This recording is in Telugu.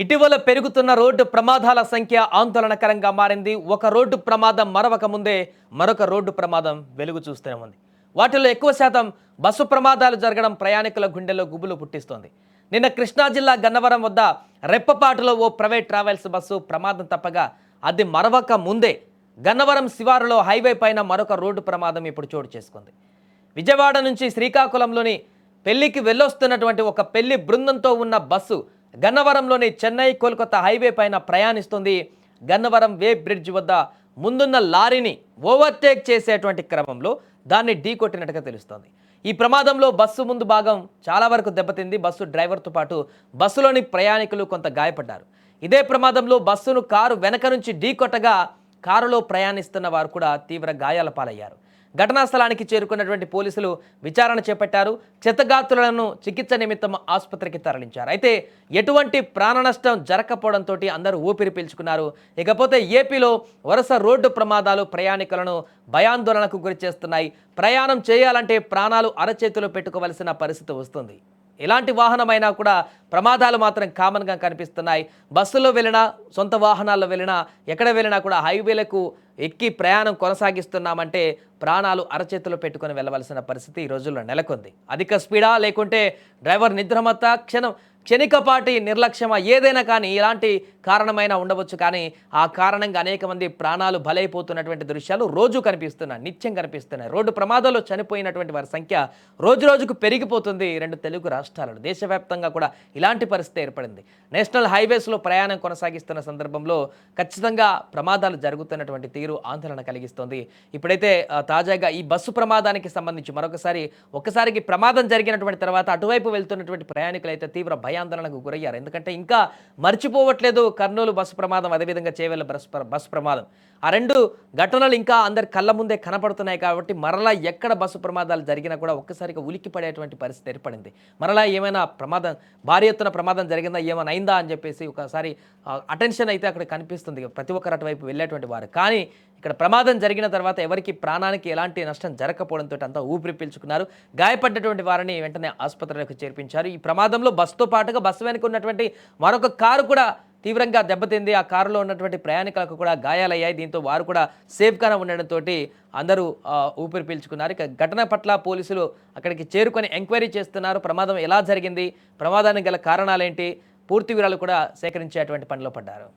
ఇటీవల పెరుగుతున్న రోడ్డు ప్రమాదాల సంఖ్య ఆందోళనకరంగా మారింది. ఒక రోడ్డు ప్రమాదం మరవక ముందే మరొక రోడ్డు ప్రమాదం వెలుగు చూస్తూనే ఉంది. వాటిలో ఎక్కువ శాతం బస్సు ప్రమాదాలు జరగడం ప్రయాణికుల గుండెల్లో గుబులు పుట్టిస్తోంది. నిన్న కృష్ణా జిల్లా గన్నవరం వద్ద రెప్పపాటులో ఓ ప్రైవేట్ ట్రావెల్స్ బస్సు ప్రమాదం తప్పగా అది మరవక ముందే గన్నవరం శివారులో హైవే పైన మరొక రోడ్డు ప్రమాదం ఇప్పుడు చోటు చేసుకుంది. విజయవాడ నుంచి శ్రీకాకుళంలోని పెళ్లికి వెళ్ళొస్తున్నటువంటి ఒక పెళ్లి బృందంతో ఉన్న బస్సు గన్నవరంలోని చెన్నై కోల్కతా హైవే పైన ప్రయాణిస్తుంది. గన్నవరం వే బ్రిడ్జ్ వద్ద ముందున్న లారీని ఓవర్టేక్ చేసేటువంటి క్రమంలో దాన్ని ఢీకొట్టినట్టుగా తెలుస్తోంది. ఈ ప్రమాదంలో బస్సు ముందు భాగం చాలా వరకు దెబ్బతింది. బస్సు డ్రైవర్తో పాటు బస్సులోని ప్రయాణికులు కొంత గాయపడ్డారు. ఇదే ప్రమాదంలో బస్సును కారు వెనక నుంచి ఢీకొట్టగా కారులో ప్రయాణిస్తున్న వారు కూడా తీవ్ర గాయాల పాలయ్యారు. ఘటనా స్థలానికి చేరుకున్నటువంటి పోలీసులు విచారణ చేపట్టారు. క్షతగాత్రులను చికిత్స నిమిత్తం ఆసుపత్రికి తరలించారు. అయితే ఎటువంటి ప్రాణ నష్టం జరగకపోవడంతో అందరూ ఊపిరి పీల్చుకున్నారు. ఇకపోతే ఏపీలో వరుస రోడ్డు ప్రమాదాలు ప్రయాణికులను భయాందోళనకు గురి చేస్తున్నాయి. ప్రయాణం చేయాలంటే ప్రాణాలు అరచేతిలో పెట్టుకోవలసిన పరిస్థితి వస్తుంది. ఎలాంటి వాహనమైనా కూడా ప్రమాదాలు మాత్రం కామన్గా కనిపిస్తున్నాయి. బస్సులో వెళ్ళినా, సొంత వాహనాల్లో వెళ్ళినా, ఎక్కడ వెళ్ళినా కూడా హైవేలకు ఎక్కి ప్రయాణం కొనసాగిస్తున్నామంటే ప్రాణాలు అరచేతిలో పెట్టుకొని వెళ్ళవలసిన పరిస్థితి ఈ రోజుల్లో నెలకొంది. అధిక స్పీడా లేకుంటే డ్రైవర్ నిద్రమత్త, క్షణికపాటి నిర్లక్ష్యమా, ఏదైనా కానీ ఇలాంటి కారణమైనా ఉండవచ్చు. కానీ ఆ కారణంగా అనేక మంది ప్రాణాలు బలైపోతున్నటువంటి దృశ్యాలు రోజు కనిపిస్తున్నాయి, నిత్యం కనిపిస్తున్నాయి. రోడ్డు ప్రమాదాల్లో చనిపోయినటువంటి వారి సంఖ్య రోజు రోజుకు పెరిగిపోతుంది. రెండు తెలుగు రాష్ట్రాలలో దేశవ్యాప్తంగా కూడా ఇలాంటి పరిస్థితి ఏర్పడింది. నేషనల్ హైవేస్లో ప్రయాణం కొనసాగిస్తున్న సందర్భంలో ఖచ్చితంగా ప్రమాదాలు జరుగుతున్నటువంటి తీరు ఆందోళన కలిగిస్తోంది. ఇప్పుడైతే తాజాగా ఈ బస్సు ప్రమాదానికి సంబంధించి ఒక్కసారికి ప్రమాదం జరిగినటువంటి తర్వాత అటువైపు వెళ్తున్నటువంటి ప్రయాణికులు అయితే తీవ్ర భయాందోళనకు గురయ్యారు. ఎందుకంటే ఇంకా మర్చిపోవట్లేదు కర్నూలు బస్సు ప్రమాదం, అదేవిధంగా చేవెళ్ల బస్సు ప్రమాదం. ఆ రెండు ఘటనలు ఇంకా అందరి కళ్ళ ముందే కనపడుతున్నాయి. కాబట్టి మరలా ఎక్కడ బస్సు ప్రమాదాలు జరిగినా కూడా ఒక్కసారిగా ఉలిక్కి పడేటువంటి పరిస్థితి ఏర్పడింది. మరలా ఏమైనా ప్రమాదం, భారీ ఎత్తున ప్రమాదం జరిగిందా, ఏమైనా అయిందా అని చెప్పేసి ఒకసారి అటెన్షన్ అయితే అక్కడ కనిపిస్తుంది ప్రతి ఒక్కరు అటువైపు వెళ్ళేటువంటి వారు. కానీ ఇక్కడ ప్రమాదం జరిగిన తర్వాత ఎవరికి ప్రాణానికి ఎలాంటి నష్టం జరగకపోవడంతో అంతా ఊపిరి పీల్చుకున్నారు. గాయపడ్డటువంటి వారిని వెంటనే ఆసుపత్రిలోకి చేర్పించారు. ఈ ప్రమాదంలో బస్సుతో పాటుగా బస్సు వెనుక ఉన్నటువంటి మరొక కారు కూడా తీవ్రంగా దెబ్బతింది. ఆ కారులో ఉన్నటువంటి ప్రయాణికులకు కూడా గాయాలయ్యాయి. దీంతో వారు కూడా సేఫ్గానే ఉండడంతో అందరూ ఊపిరి పీల్చుకున్నారు. ఇక ఘటన పట్ల పోలీసులు అక్కడికి చేరుకొని ఎంక్వైరీ చేస్తున్నారు. ప్రమాదం ఎలా జరిగింది, ప్రమాదానికి గల కారణాలేంటి, పూర్తి వివరాలు కూడా సేకరించేటువంటి పనిలో పడ్డారు.